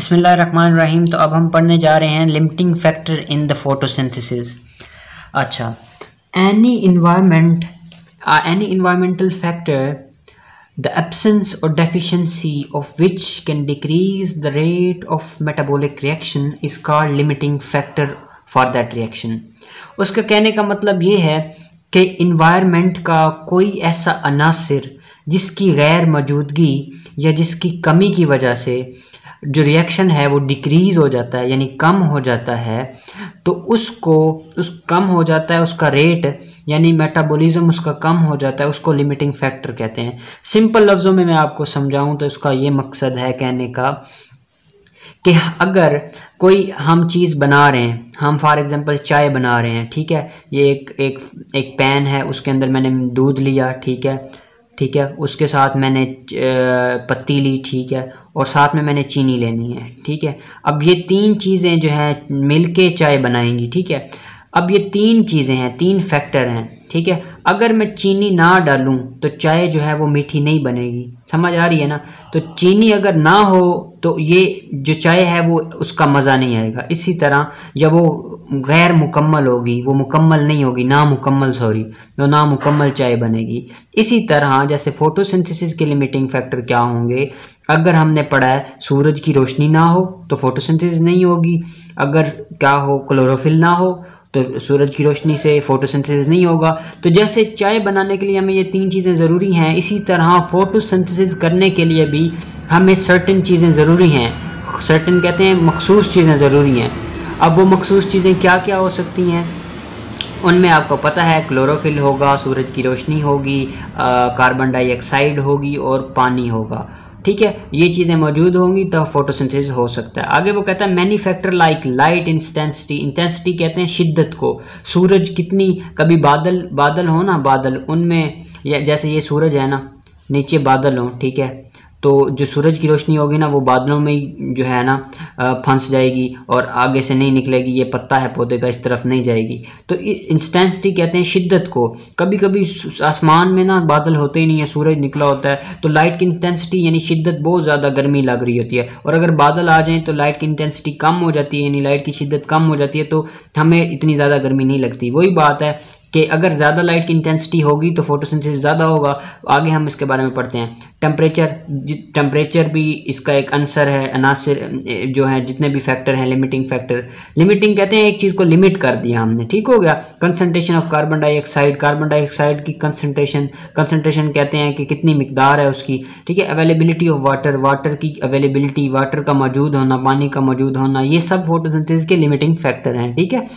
बिस्मिल्लाहिर्रहमानिर्रहीम। तो अब हम पढ़ने जा रहे हैं limiting factor in the photosynthesis. अच्छा, any environmental factor the absence or deficiency of which can decrease the rate of metabolic reaction is called limiting factor for that reaction। उसका कहने का मतलब ये है कि इन्वायरमेंट का कोई ऐसा अनासिर जिसकी गैर मौजूदगी या जिसकी कमी की वजह से जो रिएक्शन है वो डिक्रीज़ हो जाता है, यानी कम हो जाता है, तो कम हो जाता है उसका रेट, यानी मेटाबॉलिज्म उसका कम हो जाता है, उसको लिमिटिंग फैक्टर कहते हैं। सिंपल लफ्ज़ों में मैं आपको समझाऊं तो इसका ये मकसद है कहने का कि अगर कोई हम चीज़ बना रहे हैं, हम फॉर एग्जांपल चाय बना रहे हैं, ठीक है, ये एक पैन है, उसके अंदर मैंने दूध लिया, ठीक है, उसके साथ मैंने पत्ती ली, ठीक है, और साथ में मैंने चीनी लेनी है, ठीक है। अब ये तीन चीज़ें जो है मिलके चाय बनाएंगी, ठीक है। अब ये तीन चीज़ें हैं, तीन फैक्टर हैं, ठीक है। अगर मैं चीनी ना डालूं तो चाय जो है वो मीठी नहीं बनेगी, समझ आ रही है ना। तो चीनी अगर ना हो तो ये जो चाय है वो उसका मज़ा नहीं आएगा। इसी तरह जब वो गैर मुकम्मल होगी, वो मुकम्मल नहीं होगी, तो ना मुकम्मल चाय बनेगी। इसी तरह जैसे फोटोसिंथेसिस के लिमिटिंग फैक्टर क्या होंगे, अगर हमने पढ़ा है सूरज की रोशनी ना हो तो फोटोसिंथेसिस नहीं होगी, अगर क्या हो क्लोरोफिल ना हो तो सूरज की रोशनी से फोटोसिंथेसिस नहीं होगा। तो जैसे चाय बनाने के लिए हमें ये तीन चीज़ें ज़रूरी हैं, इसी तरह फोटोसिंथेसिस करने के लिए भी हमें सर्टेन चीज़ें ज़रूरी हैं। सर्टेन कहते हैं मखसूस चीज़ें ज़रूरी हैं। अब वो मखसूस चीज़ें क्या क्या हो सकती हैं, उनमें आपको पता है क्लोरोफिल होगा, सूरज की रोशनी होगी, कार्बन डाइऑक्साइड होगी और पानी होगा, ठीक है। ये चीज़ें मौजूद होंगी तो फोटोसिंथेसिस हो सकता है। आगे वो कहता है many factor like light intensity कहते हैं शिद्दत को। सूरज कितनी, कभी बादल हो ना, बादल उनमें, या जैसे ये सूरज है ना, नीचे बादल हो, ठीक है, तो जो सूरज की रोशनी होगी ना वो बादलों में ही जो है ना फंस जाएगी और आगे से नहीं निकलेगी, ये पत्ता है पौधे का, इस तरफ नहीं जाएगी। तो इंटेंसिटी कहते हैं शिद्दत को। कभी कभी आसमान में ना बादल होते ही नहीं है, सूरज निकला होता है, तो लाइट की इंटेंसिटी यानी शिद्दत बहुत ज़्यादा गर्मी लग रही होती है, और अगर बादल आ जाएँ तो लाइट की इंटेंसिटी कम हो जाती है, यानी लाइट की शिद्दत कम हो जाती है, तो हमें इतनी ज़्यादा गर्मी नहीं लगती। वही बात है कि अगर ज़्यादा लाइट की इंटेंसिटी होगी तो फोटोसिंथेसिस ज़्यादा होगा। आगे हम इसके बारे में पढ़ते हैं। टेम्परेचर भी इसका एक अनासिर जो है, जितने भी फैक्टर हैं लिमिटिंग लिमिटिंग कहते हैं एक चीज़ को लिमिट कर दिया हमने, ठीक हो गया। कंसंट्रेशन ऑफ कार्बन डाइऑक्साइड की कंसंट्रेशन कहते हैं कि कितनी मिकदार है उसकी, ठीक है। अवेलेबिलिटी ऑफ वाटर की अवेलेबिलिटी, वाटर का मौजूद होना, पानी का मौजूद होना, ये सब फोटोसिंथेसिस के लिमिटिंग फैक्टर हैं, ठीक है,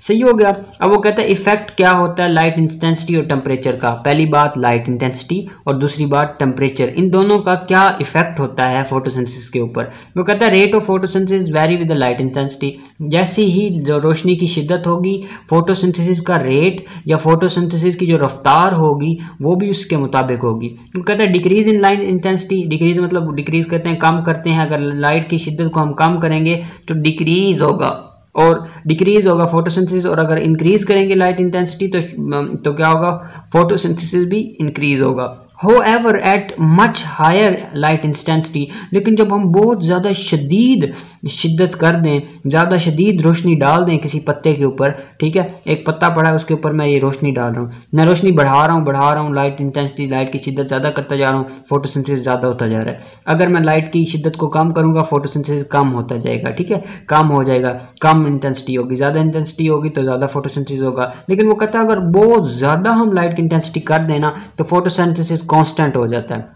सही हो गया। अब वो कहता है इफेक्ट क्या होता है लाइट इंटेंसिटी और टेम्परेचर का। पहली बात लाइट इंटेंसिटी और दूसरी बात टेम्परेचर, इन दोनों का क्या इफेक्ट होता है फोटोसिंथेसिस के ऊपर। वो कहता है rate of photosynthesis very with the light intensity. जैसी ही जो रोशनी की शिद्दत होगी, फोटोसिंथेसिस का रेट या फोटोसिंथेसिस की जो रफ्तार होगी वो भी उसके मुताबिक होगी। वो कहता है decrease in light intensity, decrease मतलब डिक्रीज करते हैं, कम करते हैं। अगर लाइट की शिद्दत को हम कम करेंगे तो डिक्रीज होगा और डिक्रीज होगा फोटोसिंथेसिस, और अगर इंक्रीज करेंगे लाइट इंटेंसिटी तो क्या होगा, फोटोसिंथेसिस भी इंक्रीज होगा। However, at much higher light intensity, लेकिन जब हम बहुत ज़्यादा शिद्दत कर दें, ज़्यादा शदीद रोशनी डाल दें किसी पत्ते के ऊपर, ठीक है, एक पत्ता पड़ा है उसके ऊपर मैं ये रोशनी डाल रहा हूँ, मैं रोशनी बढ़ा रहा हूँ, लाइट इंटेंसिटी, लाइट की शिद्दत ज़्यादा करता जा रहा हूँ, फोटोसिंथेसिस ज़्यादा होता जा रहा है। अगर मैं लाइट की शिद्दत को कम करूँगा फोटोसिंथेसिस कम होता जाएगा, ठीक है, कम हो जाएगा, कम इंटेंसिटी होगी, ज़्यादा इंटेंसिटी होगी तो ज़्यादा फोटोसिंथेसिस होगा। लेकिन वो कहता है अगर बहुत ज़्यादा हम लाइट की इंटेंसिटी कर देना तो फोटोसिंथेसिस कांस्टेंट हो जाता है।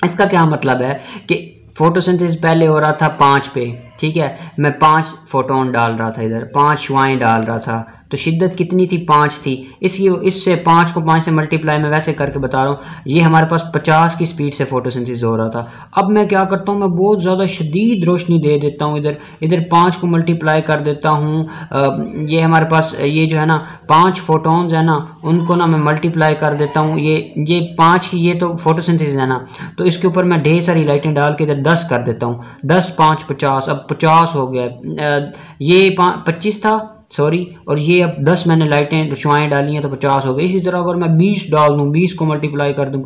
इसका क्या मतलब है कि फोटोसिंथेसिस पहले हो रहा था 5 पे, ठीक है, मैं 5 फोटोन डाल रहा था, इधर 5 शुआएं डाल रहा था, तो शिद्दत कितनी थी, 5 थी। इससे 5 को 5 से मल्टीप्लाई मैं वैसे करके बता रहा हूँ, ये हमारे पास 50 की स्पीड से फोटोसिंथेसिस हो रहा था। अब मैं क्या करता हूँ, मैं बहुत ज़्यादा शदीद रोशनी दे देता हूँ, इधर 5 को मल्टीप्लाई कर देता हूँ। ये हमारे पास ये जो है ना 5 फोटोन्स है ना, उनको ना मैं मल्टीप्लाई कर देता हूँ, ये 5 की, ये तो फोटोसिंथेसिस है ना, तो इसके ऊपर मैं ढेर सारी लाइटें डाल के इधर 10 कर देता हूँ, 10 5 50, अब 50 हो गया। ये 25 था, सॉरी, और ये अब 10 मैंने लाइटें शुआएँ डाली हैं तो 50 हो गई। इसी तरह अगर मैं 20 डाल दूँ, 20 को मल्टीप्लाई कर दूँ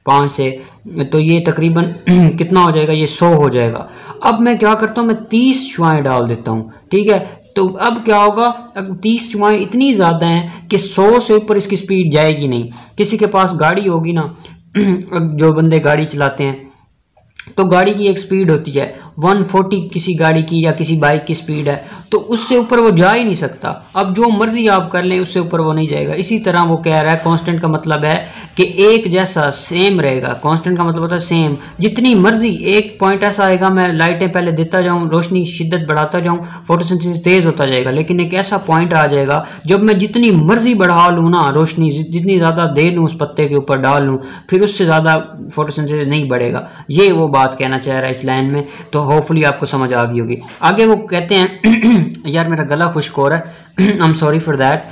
5 से, तो ये तकरीबन कितना हो जाएगा, ये 100 हो जाएगा। अब मैं क्या करता हूँ, मैं 30 शुआएँ डाल देता हूँ, ठीक है। तो अब क्या होगा, अब 30 शुआएँ इतनी ज़्यादा हैं कि 100 से ऊपर इसकी स्पीड जाएगी नहीं। किसी के पास गाड़ी होगी ना, जो बंदे गाड़ी चलाते हैं, तो गाड़ी की एक स्पीड होती है 140, किसी गाड़ी की या किसी बाइक की स्पीड है, तो उससे ऊपर वो जा ही नहीं सकता। अब जो मर्जी आप कर लें, उससे ऊपर वो नहीं जाएगा। इसी तरह वो कह रहा है कांस्टेंट का मतलब है कि एक जैसा सेम रहेगा। कांस्टेंट का मतलब होता है सेम, जितनी मर्जी एक पॉइंट ऐसा आएगा, मैं लाइटें पहले देता जाऊं, रोशनी शिद्दत बढ़ाता जाऊं, फोटोसिंथेसिस तेज होता जाएगा, लेकिन एक ऐसा पॉइंट आ जाएगा जब मैं जितनी मर्जी बढ़ा लूँ ना, रोशनी जितनी ज़्यादा दे लूँ उस पत्ते के ऊपर डाल लूँ, फिर उससे ज़्यादा फोटोसिंथेसिस नहीं बढ़ेगा। ये वो बात कहना चाह रहा है इस लाइन में। तो होपफुली आपको समझ आ गई होगी। आगे वो कहते हैं यार मेरा गला खुश्क हो रहा है, I am sorry for that.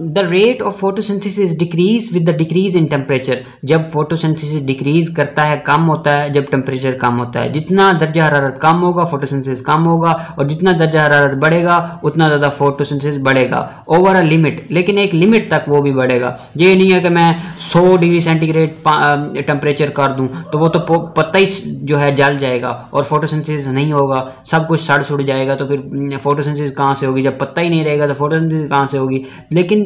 The rate of photosynthesis decrease with the decrease in temperature. जब फोटोसिंथेसिस डिक्रीज करता है, कम होता है, जब टेम्परेचर कम होता है। जितना दर्जा हरारत कम होगा फोटोसिंथेसिस कम होगा, और जितना दर्जा हरारत बढ़ेगा उतना ज़्यादा फोटोसिंथेसिस बढ़ेगा, ओवर अ लिमिट। लेकिन एक लिमिट तक वो भी बढ़ेगा। ये नहीं है कि मैं 100 डिग्री सेंटीग्रेड टेम्परेचर कर दूं तो वो तो पत्ता ही जो है जल जाएगा और फोटोसिंथेसिस नहीं होगा, सब कुछ सड़ सुड़ जाएगा। तो फिर फोटोसिंथेसिस कहाँ से होगी, जब पत्ता ही नहीं रहेगा तो फोटोसिंथेसिस कहाँ से होगी। लेकिन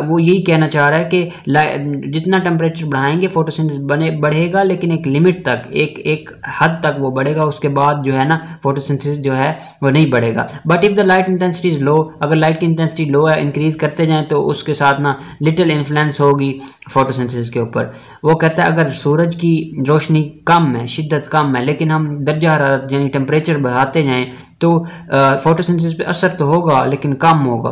वो यही कहना चाह रहा है कि जितना टेम्परेचर बढ़ाएंगे फोटोसिंथेसिस बढ़ेगा, लेकिन एक लिमिट तक, एक हद तक वो बढ़ेगा। उसके बाद जो है ना फोटोसिंथेसिस जो है वो नहीं बढ़ेगा। But if the light intensity is low, अगर लाइट की इंटेंसिटी लो है, इंक्रीज करते जाएं तो उसके साथ ना लिटिल इन्फ्लुएंस होगी फोटोसिंथेसिस के ऊपर। वो कहता है अगर सूरज की रोशनी कम है, शिद्दत कम है, लेकिन हम दर्जा हरारत यानी टेम्परेचर बढ़ाते जाएं तो फोटोसिंथेसिस पे असर तो होगा लेकिन कम होगा।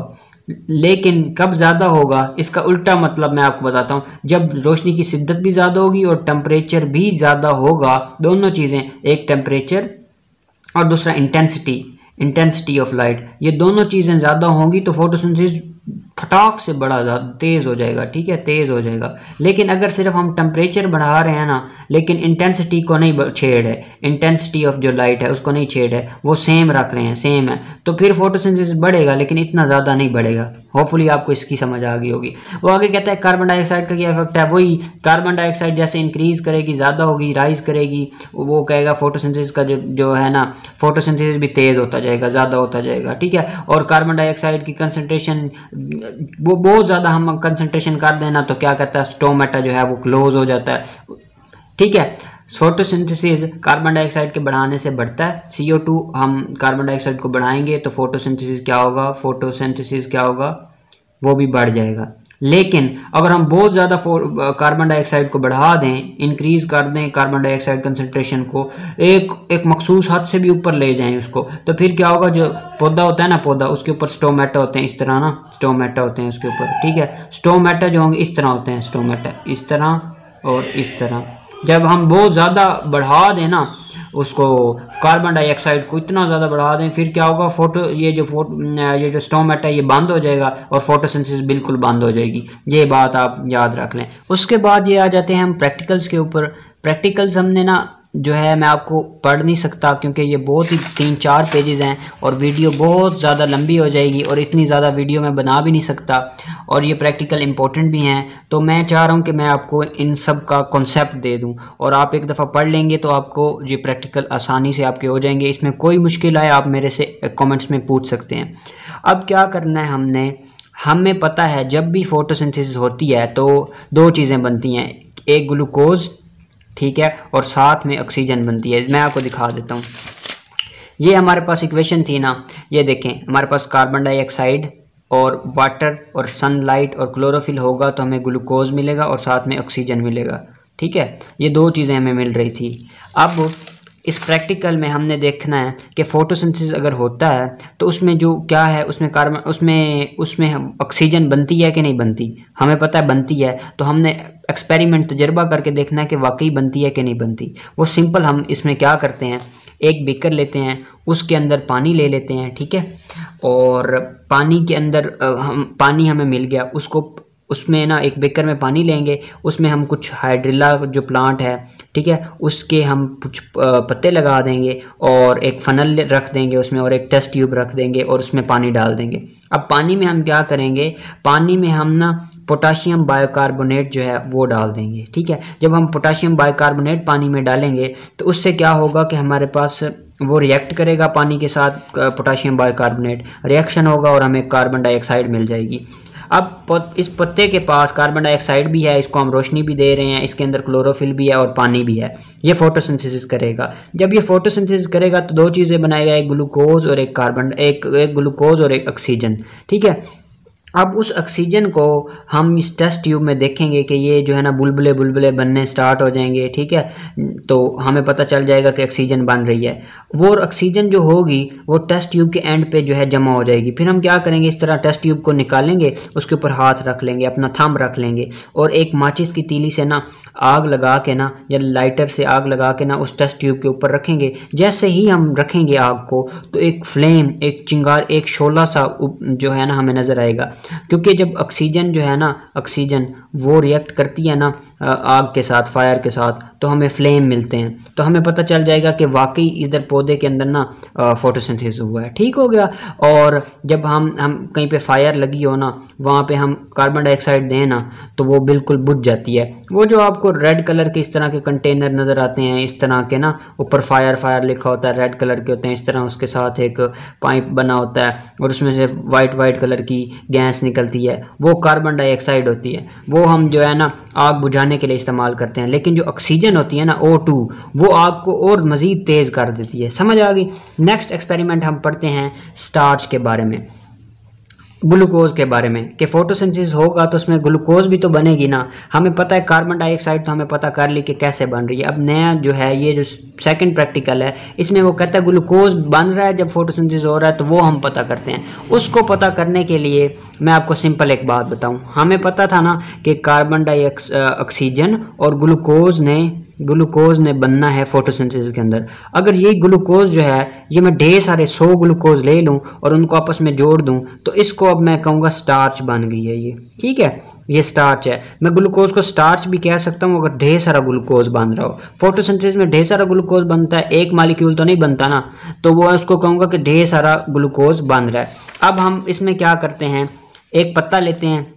लेकिन कब ज़्यादा होगा, इसका उल्टा मतलब मैं आपको बताता हूँ। जब रोशनी की शिद्दत भी ज़्यादा होगी और टेम्परेचर भी ज़्यादा होगा, दोनों चीज़ें, एक टेम्परेचर और दूसरा इंटेंसिटी ऑफ लाइट, ये दोनों चीज़ें ज़्यादा होंगी तो फोटोसिंथेसिस फटाक से बड़ा तेज़ हो जाएगा, ठीक है, तेज़ हो जाएगा। लेकिन अगर सिर्फ हम टेम्परेचर बढ़ा रहे हैं ना, लेकिन इंटेंसिटी को नहीं छेड़ है, इंटेंसिटी ऑफ जो लाइट है उसको नहीं छेड़ है, वो सेम रख रहे हैं, सेम है, तो फिर फोटोसिंथेसिस बढ़ेगा लेकिन इतना ज़्यादा नहीं बढ़ेगा। होपफुली आपको इसकी समझ आ गई होगी। वो आगे कहता है कार्बन डाइऑक्साइड का क्या इफेक्ट है। वही कार्बन डाइऑक्साइड जैसे इंक्रीज करेगी, ज़्यादा होगी, राइज करेगी, वो कहेगा फोटोसिंथेसिस का जो है ना, फोटोसिंथेसिस भी तेज़ होता जाएगा, ज़्यादा होता जाएगा, ठीक है। और कार्बन डाइऑक्साइड की कंसनट्रेशन वो बहुत ज़्यादा हम कंसंट्रेशन कर देना तो क्या कहता है, स्टोमेटा जो है वो क्लोज हो जाता है, ठीक है। फोटोसिंथेसिस कार्बन डाइऑक्साइड के बढ़ाने से बढ़ता है। CO2 हम कार्बन डाइऑक्साइड को बढ़ाएंगे तो फोटोसिंथेसिस क्या होगा, वो भी बढ़ जाएगा। लेकिन अगर हम बहुत ज़्यादा कार्बन डाइऑक्साइड को बढ़ा दें, इंक्रीज कर दें कार्बन डाइऑक्साइड कंसंट्रेशन को, एक मखसूस हद से भी ऊपर ले जाएं उसको, तो फिर क्या होगा, जो पौधा होता है ना, पौधा, उसके ऊपर स्टोमेटा होते हैं, इस तरह ना स्टोमेटा होते हैं उसके ऊपर, ठीक है। स्टोमेटा जो होंगे इस तरह होते हैं, स्टोमेटा इस तरह और इस तरह। जब हम बहुत ज़्यादा बढ़ा दें ना उसको, कार्बन डाइऑक्साइड को इतना ज़्यादा बढ़ा दें, फिर क्या होगा, ये जो स्टोमेटा है ये बंद हो जाएगा और फोटोसिंथेसिस बिल्कुल बंद हो जाएगी। ये बात आप याद रख लें। उसके बाद ये आ जाते हैं हम प्रैक्टिकल्स के ऊपर। प्रैक्टिकल्स हमने ना जो है, मैं आपको पढ़ नहीं सकता क्योंकि ये बहुत ही 3-4 पेजेस हैं और वीडियो बहुत ज़्यादा लंबी हो जाएगी और इतनी ज़्यादा वीडियो मैं बना भी नहीं सकता, और ये प्रैक्टिकल इंपॉर्टेंट भी हैं। तो मैं चाह रहा हूँ कि मैं आपको इन सब का कॉन्सेप्ट दे दूँ और आप एक दफ़ा पढ़ लेंगे तो आपको ये प्रैक्टिकल आसानी से आपके हो जाएंगे। इसमें कोई मुश्किल आए आप मेरे से कॉमेंट्स में पूछ सकते हैं। अब क्या करना है, हमें पता है जब भी फोटोसिंथेसिस होती है तो 2 चीज़ें बनती हैं, एक ग्लूकोज, ठीक है, और साथ में ऑक्सीजन बनती है। मैं आपको दिखा देता हूँ। ये हमारे पास इक्वेशन थी ना, ये देखें, हमारे पास कार्बन डाइऑक्साइड और वाटर और सनलाइट और क्लोरोफिल होगा तो हमें ग्लूकोज मिलेगा और साथ में ऑक्सीजन मिलेगा, ठीक है। ये 2 चीज़ें हमें मिल रही थी। अब इस प्रैक्टिकल में हमने देखना है कि फोटोसिंथेसिस अगर होता है तो उसमें जो क्या है, उसमें ऑक्सीजन बनती है कि नहीं बनती। हमें पता है बनती है, तो हमने एक्सपेरिमेंट तजर्बा करके देखना है कि वाकई बनती है कि नहीं बनती। वो सिंपल, हम इसमें क्या करते हैं, एक बीकर लेते हैं, उसके अंदर पानी ले लेते हैं, ठीक है, और पानी के अंदर पानी हमें मिल गया, उसको उसमें ना एक बेकर में पानी लेंगे, उसमें हम कुछ हाइड्रिला जो प्लांट है, ठीक है, उसके हम कुछ पत्ते लगा देंगे और एक फनल रख देंगे उसमें और एक टेस्ट ट्यूब रख देंगे और उसमें पानी डाल देंगे। अब पानी में हम क्या करेंगे, पानी में हम ना पोटाशियम बाइकार्बोनेट जो है वो डाल देंगे, ठीक है। जब हम पोटाशियम बाइकार्बोनेट पानी में डालेंगे तो उससे क्या होगा कि हमारे पास वो रिएक्ट करेगा पानी के साथ, पोटाशियम बाइकार्बोनेट रिएक्शन होगा और हमें कार्बन डाइऑक्साइड मिल जाएगी। अब इस पत्ते के पास कार्बन डाइऑक्साइड भी है, इसको हम रोशनी भी दे रहे हैं, इसके अंदर क्लोरोफिल भी है और पानी भी है, ये फोटोसिंथेसिस करेगा। जब ये फोटोसिंथेसिस करेगा तो दो चीज़ें बनाएगा, एक ग्लूकोज और एक ग्लूकोज और एक ऑक्सीजन, ठीक है। अब उस ऑक्सीजन को हम इस टेस्ट ट्यूब में देखेंगे कि ये जो है ना बुलबुले बुलबुले बनने स्टार्ट हो जाएंगे, ठीक है, तो हमें पता चल जाएगा कि ऑक्सीजन बन रही है। वो ऑक्सीजन जो होगी वो टेस्ट ट्यूब के एंड पे जो है जमा हो जाएगी। फिर हम क्या करेंगे, इस तरह टेस्ट ट्यूब को निकालेंगे, उसके ऊपर हाथ रख लेंगे, अपना थंब रख लेंगे और एक माचिस की तीली से ना आग लगा के ना या लाइटर से आग लगा के ना उस टेस्ट ट्यूब के ऊपर रखेंगे। जैसे ही हम रखेंगे आग को तो एक फ्लेम, एक चिंगार, एक शोला सा जो है ना हमें नज़र आएगा, क्योंकि जब ऑक्सीजन जो है ना, ऑक्सीजन वो रिएक्ट करती है ना आग के साथ, फायर के साथ, तो हमें फ्लेम मिलते हैं। तो हमें पता चल जाएगा कि वाकई इधर पौधे के अंदर ना फोटोसिंथेसिस हुआ है, ठीक हो गया। और जब हम कहीं पे फायर लगी हो ना, वहाँ पे हम कार्बन डाइऑक्साइड दें ना तो वो बिल्कुल बुझ जाती है। वो जो आपको रेड कलर के इस तरह के कंटेनर नज़र आते हैं, इस तरह के ना, ऊपर फायर लिखा होता है, रेड कलर के होते हैं, इस तरह उसके साथ एक पाइप बना होता है और उसमें से वाइट कलर की गैस निकलती है, वो कार्बन डाइऑक्साइड होती है। वो हम जो है ना आग बुझाने के लिए इस्तेमाल करते हैं। लेकिन जो ऑक्सीजन होती है ना, O2, वो आग को और मज़ीद तेज़ कर देती है। समझ आ गई। नेक्स्ट एक्सपेरिमेंट हम पढ़ते हैं स्टार्च के बारे में, ग्लूकोज के बारे में, कि फोटोसिंथेसिस होगा तो उसमें ग्लूकोज भी तो बनेगी ना। हमें पता है कार्बन डाइऑक्साइड तो हमें पता कर ली कि कैसे बन रही है। अब नया जो है ये जो सेकंड प्रैक्टिकल है, इसमें वो कहता है ग्लूकोज बन रहा है जब फोटोसिंथेसिस हो रहा है, तो वो हम पता करते हैं। उसको पता करने के लिए मैं आपको सिंपल एक बात बताऊँ। हमें पता था ना कि कार्बन ऑक्सीजन और ग्लूकोज ने बनना है फोटोसिंथेसिस के अंदर। अगर ये ग्लूकोज जो है, ये मैं ढेर सारे 100 ग्लूकोज ले लूँ और उनको आपस में जोड़ दूँ तो इसको अब मैं कहूँगा स्टार्च बन गई है ये, ठीक है, ये स्टार्च है। मैं ग्लूकोज को स्टार्च भी कह सकता हूँ अगर ढेर सारा ग्लूकोज बन रहा हो। फोटोसिंथेसिस में ढेर सारा ग्लूकोज बनता है, एक मॉलिक्यूल तो नहीं बनता ना, तो वो उसको कहूँगा कि ढेर सारा ग्लूकोज बन रहा है। अब हम इसमें क्या करते हैं, एक पत्ता लेते हैं,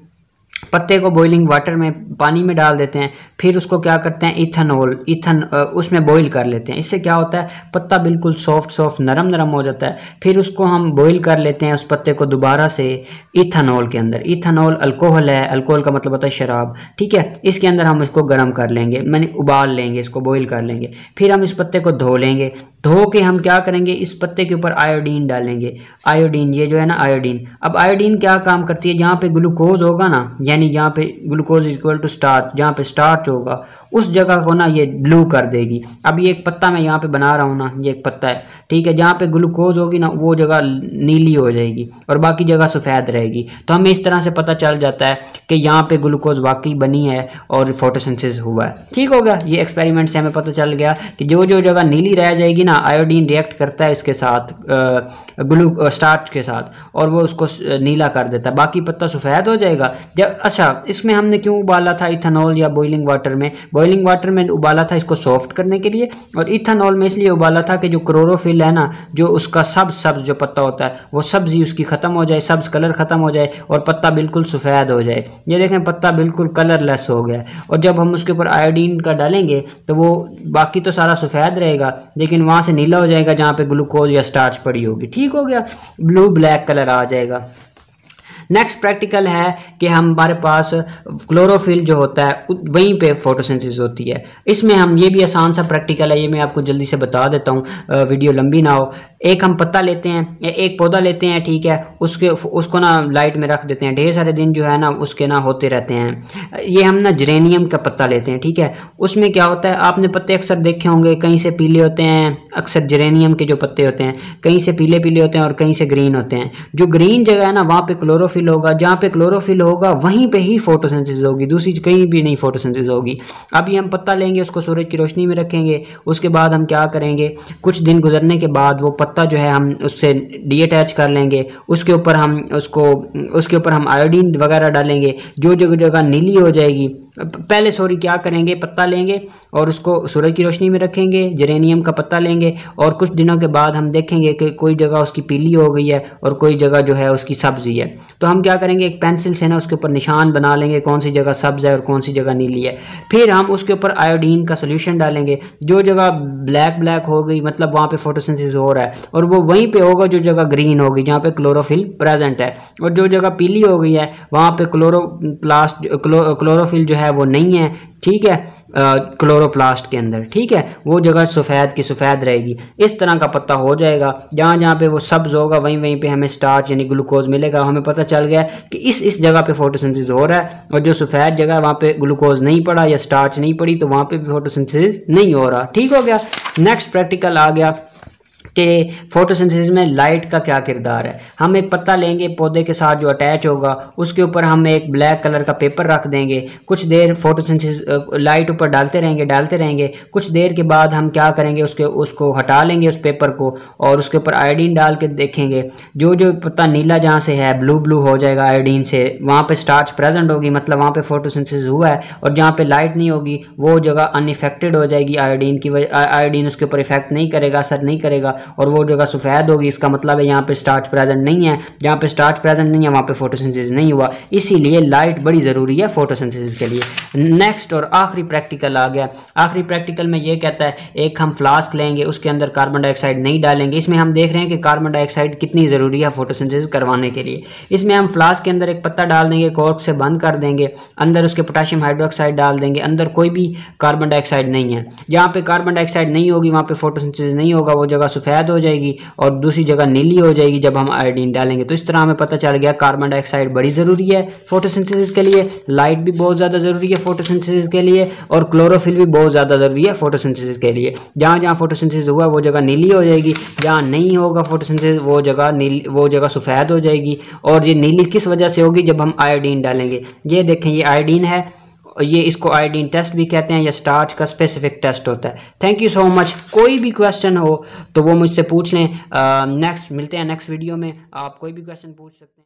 पत्ते को बॉइलिंग वाटर में, पानी में डाल देते हैं, फिर उसको क्या करते हैं, ईथन उसमें बॉईल कर लेते हैं। इससे क्या होता है, पत्ता बिल्कुल सॉफ्ट नरम हो जाता है। फिर उसको हम बॉईल कर लेते हैं उस पत्ते को दोबारा से इथेनॉल के अंदर। इथेनॉल अल्कोहल है, अल्कोहल का मतलब होता है शराब, ठीक है। इसके अंदर हम इसको गर्म कर लेंगे, मैंने उबाल लेंगे, इसको बॉईल कर लेंगे। फिर हम इस पत्ते को धो लेंगे, धो के हम क्या करेंगे, इस पत्ते के ऊपर आयोडीन डालेंगे। आयोडीन, ये जो है ना आयोडीन, अब आयोडीन क्या काम करती है, जहाँ पे ग्लूकोज होगा ना, यानी जहाँ पे ग्लूकोज इक्वल टू स्टार्च, जहाँ पे स्टार्च होगा उस जगह को ना ये ब्लू कर देगी। अब ये एक पत्ता मैं यहाँ पे बना रहा हूँ ना, ये एक पत्ता है, ठीक है, जहाँ पे ग्लूकोज होगी ना वो जगह नीली हो जाएगी और बाकी जगह सफ़ेद रहेगी। तो हमें इस तरह से पता चल जाता है कि यहाँ पे ग्लूकोज वाकई बनी है और फोटोसिंथेसिस हुआ है, ठीक हो गया। ये एक्सपेरिमेंट से हमें पता चल गया कि जो जगह नीली रह जाएगी ना, आयोडीन रिएक्ट करता है इसके साथ, स्टार्च के साथ, और वो उसको नीला कर देता है, बाकी पत्ता सफ़ेद हो जाएगा। जब अच्छा, इसमें हमने क्यों उबाला था इथेनॉल या बॉइलिंग वाटर में? बॉइलिंग वाटर में उबाला था इसको सॉफ्ट करने के लिए, और इथेनॉल में इसलिए उबाला था कि जो क्लोरोफिल है ना, जो उसका सब्ज जो पत्ता होता है, वो सब्जी उसकी ख़त्म हो जाए, सब्ज कलर ख़त्म हो जाए और पत्ता बिल्कुल सफ़ेद हो जाए। ये देखें, पत्ता बिल्कुल कलरलेस हो गया। और जब हम उसके ऊपर आयोडीन का डालेंगे तो वो बाकी तो सारा सफ़ेद रहेगा, लेकिन वहाँ से नीला हो जाएगा जहाँ पे ग्लूकोज या स्टार्च पड़ी होगी, ठीक हो गया, ब्लू ब्लैक कलर आ जाएगा। नेक्स्ट प्रैक्टिकल है कि हमारे पास क्लोरोफिल जो होता है वहीं पे फोटोसिंथेसिस होती है। इसमें हम, ये भी आसान सा प्रैक्टिकल है, ये मैं आपको जल्दी से बता देता हूँ, वीडियो लंबी ना हो। एक हम पत्ता लेते हैं, एक पौधा लेते हैं, ठीक है, उसको ना लाइट में रख देते हैं, ढेर सारे दिन जो है ना उसके ना होते रहते हैं। ये हम ना जेरेनियम का पत्ता लेते हैं, ठीक है। उसमें क्या होता है, आपने पत्ते अक्सर देखे होंगे, कहीं से पीले होते हैं, अक्सर जेरेनियम के जो पत्ते होते हैं कहीं से पीले होते हैं और कहीं से ग्रीन होते हैं। जो ग्रीन जगह है ना वहाँ पे क्लोरोफिल क्लोरोफिल होगा, जहाँ पे क्लोरोफिल होगा वहीं पे ही फोटोसिंथेसिस होगी, दूसरी कहीं भी नहीं फोटोसिंथेसिस होगी। अभी हम पत्ता लेंगे, उसको सूरज की रोशनी में रखेंगे, उसके बाद हम क्या करेंगे, कुछ दिन गुजरने के बाद वो पत्ता जो है हम उससे डीअटैच कर लेंगे, उसके ऊपर हम आयोडीन वगैरह डालेंगे, जो जगह जगह नीली हो जाएगी, पहले क्या करेंगे, पत्ता लेंगे और उसको सूरज की रोशनी में रखेंगे, जेरेनियम का पत्ता लेंगे और कुछ दिनों के बाद हम देखेंगे कि कोई जगह उसकी पीली हो गई है और कोई जगह जो है उसकी सब्जी है। तो हम क्या करेंगे, एक पेंसिल से ना उसके ऊपर निशान बना लेंगे कौन सी जगह सब्ज है और कौन सी जगह नीली है। फिर हम उसके ऊपर आयोडीन का सोल्यूशन डालेंगे, जो जगह ब्लैक ब्लैक हो गई मतलब वहाँ पे फोटोसिंथेसिस हो रहा है, और वो वहीं पे होगा जो जगह ग्रीन होगी जहाँ पे क्लोरोफिल प्रेजेंट है, और जो जगह पीली हो गई है वहाँ पे क्लोरोफिल जो है वो नहीं है, ठीक है, क्लोरोप्लास्ट के अंदर, ठीक है, वो जगह सफ़ेद की सफ़ेद रहेगी। इस तरह का पत्ता हो जाएगा, जहाँ जहाँ पे वो सब्ज होगा वहीं वहीं पे हमें स्टार्च यानी ग्लूकोज मिलेगा। हमें पता चल गया कि इस जगह पे फोटोसिंथेसिस हो रहा है, और जो सफ़ेद जगह है वहाँ पे ग्लूकोज नहीं पड़ा या स्टार्च नहीं पड़ी, तो वहाँ पे भी फोटोसिंथेसिस नहीं हो रहा। ठीक हो गया। नेक्स्ट प्रैक्टिकल आ गया कि फोटोसिंथेसिस में लाइट का क्या किरदार है। हम एक पत्ता लेंगे पौधे के साथ जो अटैच होगा, उसके ऊपर हम एक ब्लैक कलर का पेपर रख देंगे, कुछ देर फोटोसिंथेसिस लाइट ऊपर डालते रहेंगे। कुछ देर के बाद हम क्या करेंगे, उसको हटा लेंगे उस पेपर को, और उसके ऊपर आयोडीन डाल के देखेंगे, जो जो पत्ता नीला जहाँ से है ब्लू हो जाएगा आयोडीन से, वहाँ पे स्टार्च प्रेजेंट होगी, मतलब वहाँ पे फोटोसिंथेसिस हुआ है, और जहाँ पे लाइट नहीं होगी वो जगह अनइफेक्टेड हो जाएगी आयोडीन की वजह, आयोडीन उसके ऊपर इफेक्ट नहीं करेगा, असर नहीं करेगा, और वो जगह सफ़ेद होगी। इसका मतलब है यहाँ पे स्टार्च प्रेजेंट नहीं है, जहाँ पे स्टार्च प्रेजेंट नहीं है वहाँ पे फोटोसिंथेसिस नहीं हुआ, इसीलिए लाइट बड़ी ज़रूरी है फोटोसिंथेसिस के लिए। नेक्स्ट और आखिरी प्रैक्टिकल आ गया। आखिरी प्रैक्टिकल में ये कहता है, एक हम फ्लास्क लेंगे, उसके अंदर कार्बन डाइऑक्साइड नहीं डालेंगे। इसमें हम देख रहे हैं कि कार्बन डाइऑक्साइड कितनी ज़रूरी है फोटोसिंथेसिस करवाने के लिए। इसमें हम फ्लास्क के अंदर एक पत्ता डाल देंगे, कॉर्क से बंद कर देंगे, अंदर उसके पोटेशियम हाइड्रोक्साइड डाल देंगे, अंदर कोई भी कार्बन डाइऑक्साइड नहीं है। जहाँ पे कार्बन डाइऑक्साइड नहीं होगी वहाँ पे फोटोसिंथेसिस नहीं होगा, वो जगह सफ़ेद हो जाएगी और दूसरी जगह नीली हो जाएगी जब हम आयोडीन डालेंगे। तो इस तरह हमें पता चल गया कार्बन डाइऑक्साइड बड़ी ज़रूरी है फोटोसिंथेसिस के लिए, लाइट भी बहुत ज़्यादा ज़रूरी है फोटोसिंथेसिस के लिए, और क्लोरोफिल भी बहुत ज़्यादा ज़रूरी है फोटोसिंथेसिस के लिए। जहाँ जहाँ फोटोसिंथेसिस हुआ वो जगह नीली हो जाएगी, जहाँ नहीं होगा फोटोसिंथेसिस वो जगह सफ़ेद हो जाएगी। और ये नीली किस वजह से होगी, जब हम आयोडीन डालेंगे। ये देखें, ये आयोडीन है, ये इसको आयोडीन टेस्ट भी कहते हैं, या स्टार्च का स्पेसिफिक टेस्ट होता है। Thank you so much. कोई भी क्वेश्चन हो तो वो मुझसे पूछ लें। नेक्स्ट मिलते हैं नेक्स्ट वीडियो में, आप कोई भी क्वेश्चन पूछ सकते हैं।